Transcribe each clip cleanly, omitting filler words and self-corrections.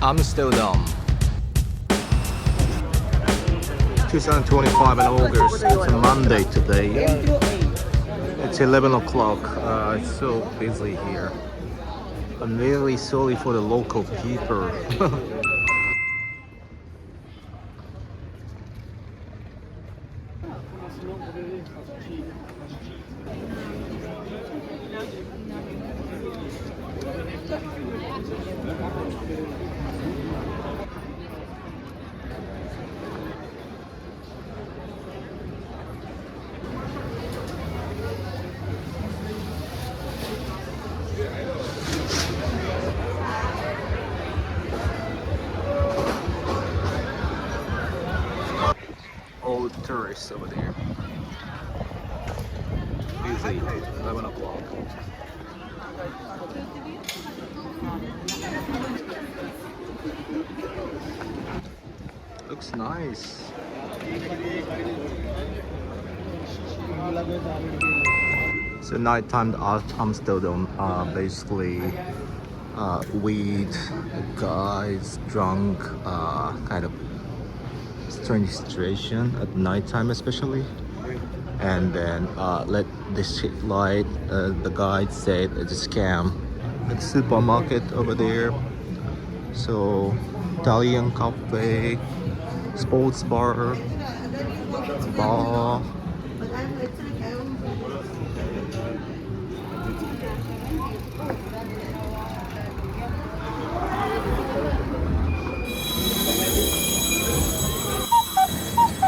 Amsterdam 2025 in August. It's a Monday today. It's 11 o'clock. It's so busy here. I'm really sorry for the local people. All tourists over there. Busy, 11 o'clock. Looks nice. So nighttime at Amsterdam, basically weed, guys drunk, kind of strange situation at nighttime especially. And then let this light, the guide said it's a scam. It's a supermarket over there. So Italian cafe, sports bar, bar.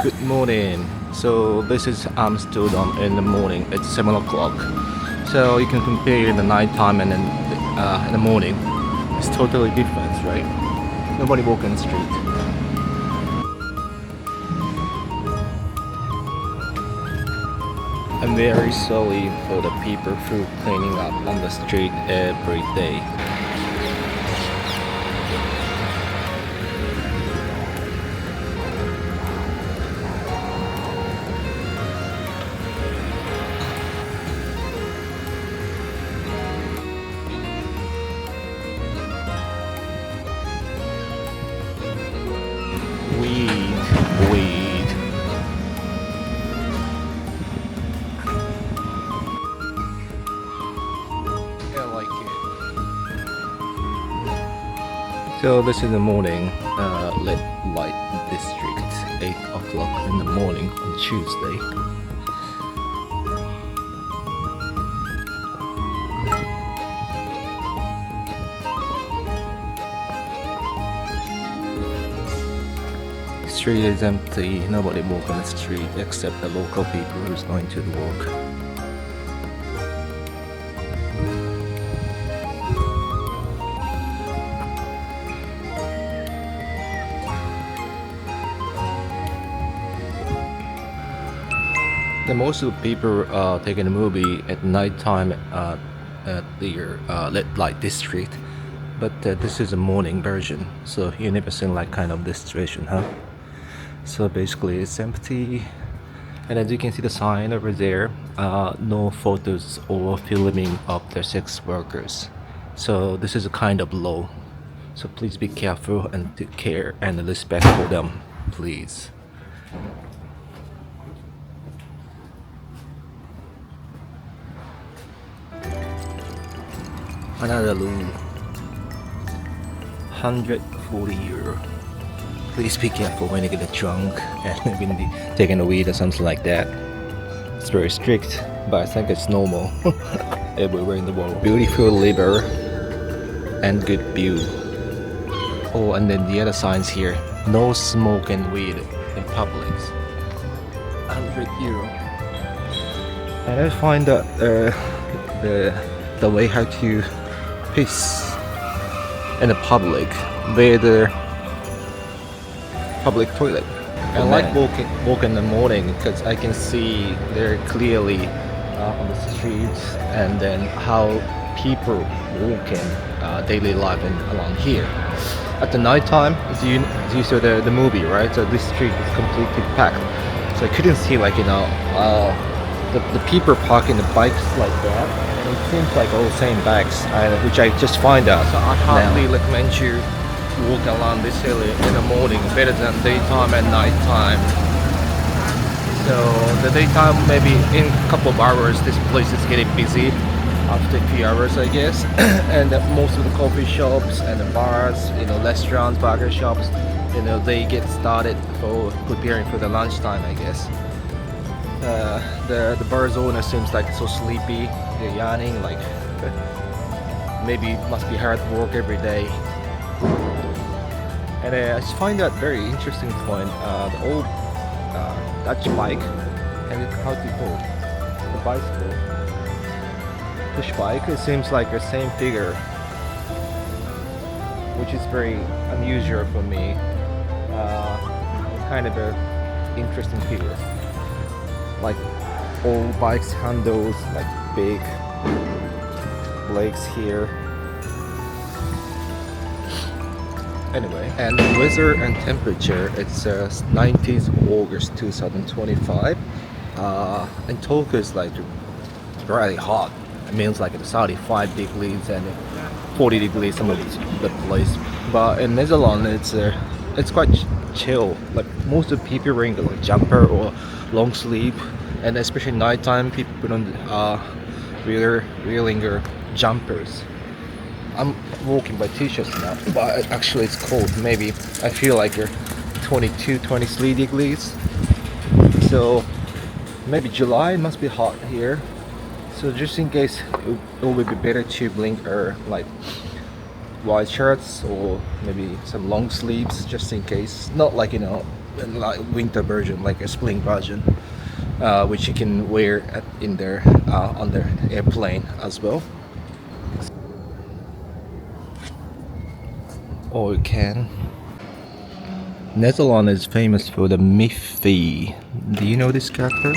Good morning. So this is Amsterdam in the morning. It's 7 o'clock. So you can compare the nighttime and then in the morning. It's totally different, right? Nobody walking the street. I'm very sorry for the people who cleaning up on the street every day. Weed. I like it. So this is the morning, Red Light District, 8 o'clock in the morning on Tuesday. Street is empty, nobody walking the street except the local people who's going to the work. The most of the people are taking a movie at night time at the Red Light District, but this is a morning version, so you never seen like kind of this situation, huh? So basically it's empty, and as you can see the sign over there, no photos or filming of the sex workers. So this is a kind of law, so please be careful and take care and respect for them, please. Another rule, 140 euro. Please be careful when you get drunk and when you're taking a weed or something like that. It's very strict, but I think it's normal everywhere in the world. Beautiful river and good view. Oh, and then the other signs here: no smoke and weed in public. 100 euro. And I find that the way how to piss in the public, where the public toilet. I like walking in the morning because I can see very clearly on the streets and then how people walking daily life along here. At the night time, you saw the movie, right? So this street is completely packed. So I couldn't see the people parking the bikes like that. And it seems like all the same bikes, which I just find out. So I highly recommend you walk around this area in the morning better than daytime and nighttime. So the daytime, maybe in a couple of hours, this place is getting busy. After a few hours, I guess, and most of the coffee shops and the bars, restaurants, burger shops, they get started for preparing for the lunchtime, I guess. The bar's owner seems like so sleepy. They're yawning, like maybe must be hard work every day. And I just find that very interesting point. The old Dutch bike, and how do you call it? The bicycle. Push bike, it seems like the same figure, which is very unusual for me. Kind of a interesting figure. Like all bikes handles, like big legs here. Anyway, and the weather and temperature, it's 19th of August 2025. And Tokyo is like really hot. It means like 35 degrees and 40 degrees some of the place. But in Netherlands, it's quite chill. Like most of the people wearing like jumper or long sleeve, and especially nighttime, people put on wearing jumpers. I'm walking by t-shirts now, but actually it's cold. Maybe I feel like 23 degrees. So maybe July must be hot here. So just in case, it would be better to bring like white shirts or maybe some long sleeves, just in case. Not like like winter version, like a spring version, which you can wear in there on the airplane as well. Or you can. Netherlands is famous for the Miffy. Do you know this character?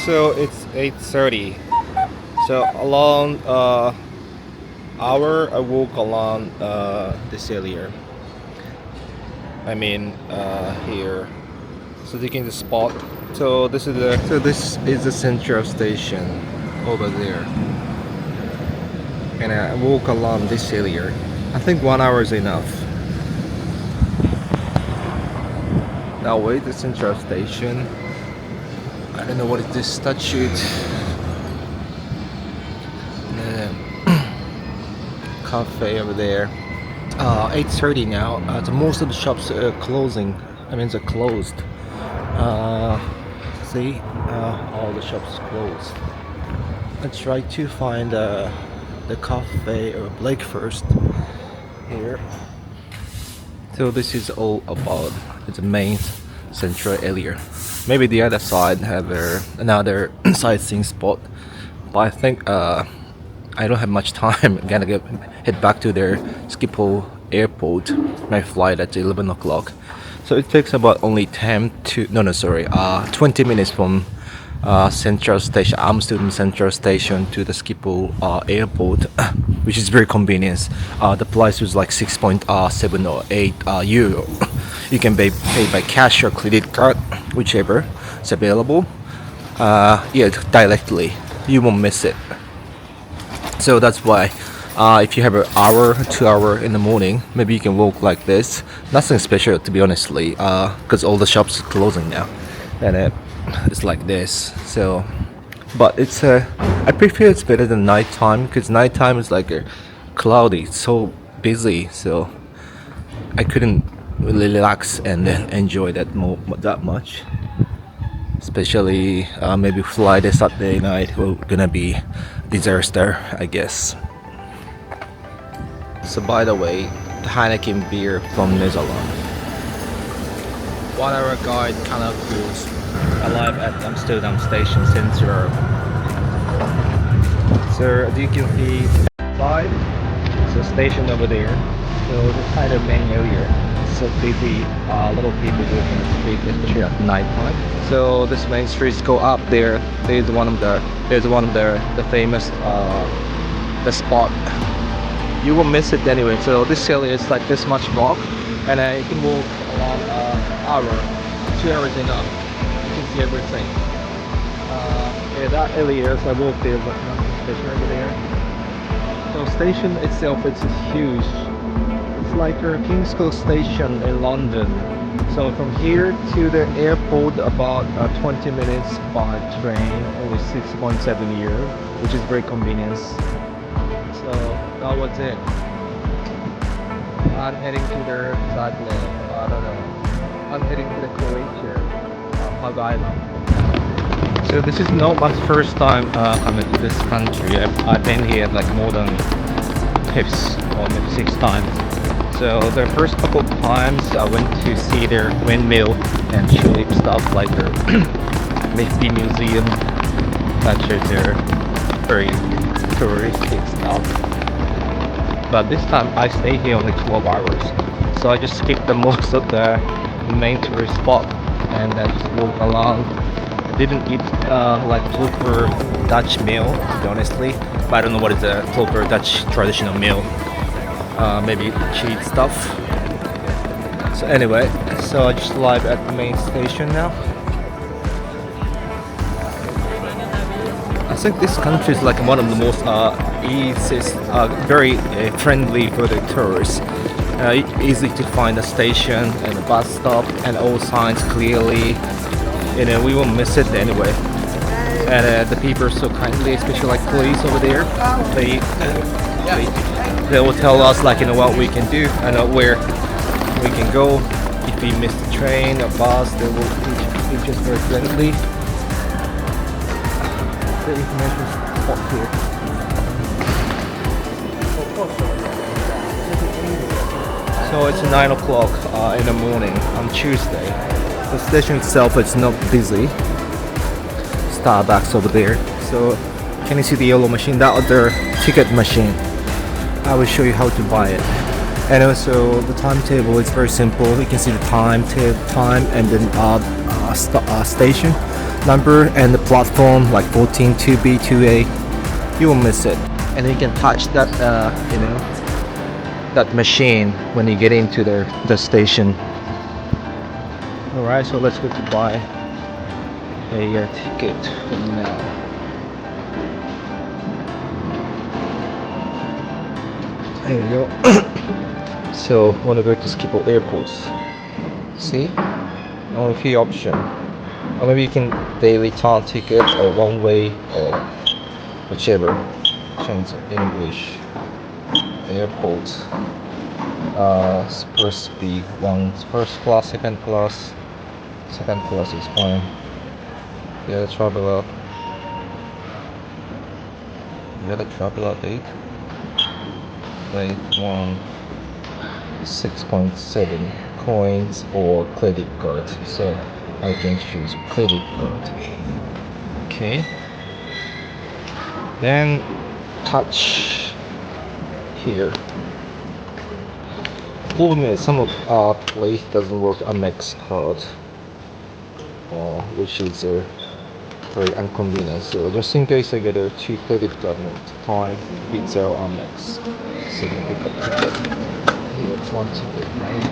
So it's 8:30. So along hour I walk along this area. I mean here. So taking the spot. So this is the Central Station over there. And I walk along this area. I think 1 hour is enough. Now wait, the Central Station. I don't know what is this statue. Cafe over there. 8:30 now. Most of the shops are closing. I mean, they're closed. See, all the shops closed. Let's try to find the cafe or breakfast here. So this is all about the main central area. Maybe the other side have another sightseeing spot, but I think I don't have much time. I'm gonna head back to their Schiphol airport. My flight at 11 o'clock. So it takes about only 20 minutes from Central Station, Amsterdam Central Station to the Schiphol airport, which is very convenient. The price was like 6.7 or 8 euro. You can pay by cash or credit card, whichever is available. Directly. You won't miss it. So that's why if you have an hour, 2 hour in the morning, maybe you can walk like this. Nothing special, to be honestly, because all the shops are closing now, and it's like this. So, but it's I prefer it's better than nighttime, because nighttime is like cloudy, it's so busy. So I couldn't really relax and then enjoy that much. Especially maybe Friday, Saturday night will gonna be disaster, I guess. So by the way, the Heineken beer from Netherlands. 1 hour guide Canal Cruise. Arrive at Amsterdam Station Central. So as you can see, 5. So station over there. So the kind of main area. So busy, a lot of people walking the street, especially at night time. So this main streets go up there. There's one of the famous the spot. You will miss it anyway. So this area is like this much block, and you can walk around hour, 2 hours enough. You can see everything. That area, so I walked there, but not the station over there. So station itself, it's huge. It's like a King's Cross Station in London. So from here to the airport about 20 minutes by train, only 6.7 euro, which is very convenient. So that was it. I'm heading to the Zagreb. I don't know. I'm heading to the Croatia, Pag Island. So this is not my first time coming to this country. I've been here like more than 5 or maybe 6 times. So the first couple of times I went to see their windmill and tulip stuff like their Misty Museum, such as their very touristic stuff. But this time I stayed here only 12 hours. So I just skipped the most of the main tourist spot and I just walked along. I didn't eat like proper Dutch meal, honestly. But I don't know what is a proper Dutch traditional meal. Maybe cheese stuff. So anyway, so I just arrived at the main station now. I think this country is like one of the most easiest, very friendly for the tourists. Easy to find a station and a bus stop and all signs clearly. You know, we won't miss it anyway. And the people are so kindly, especially like police over there. They will tell us like, you know, what we can do and where we can go. If we miss the train or bus, they will teach us very friendly. The information spot here. So it's 9 o'clock in the morning on Tuesday. The station itself is not busy. Starbucks over there. So can you see the yellow machine? That was their ticket machine. I will show you how to buy it. And also the timetable is very simple. You can see the time and then station number and the platform like 14, 2B, 2A. You won't miss it. And you can touch that you know, that machine when you get into the station. Alright, so let's go to buy a ticket now. There you go. So wanna go to Schiphol airports. See? Only a few options. Or maybe you can daily return ticket or one way or whichever. Change English. Airport. First B1, first class, second class. Second class is fine. Yeah, the traveler. Yeah, the traveler date. Rate 6.7 coins or credit card. So I can choose credit card. Okay. Then touch here. Problem is some of our place doesn't work Amex card, which is very inconvenient. So just in case I get a cheap credit card time, it's our Amex. So pick up ticket. Here, one ticket, right?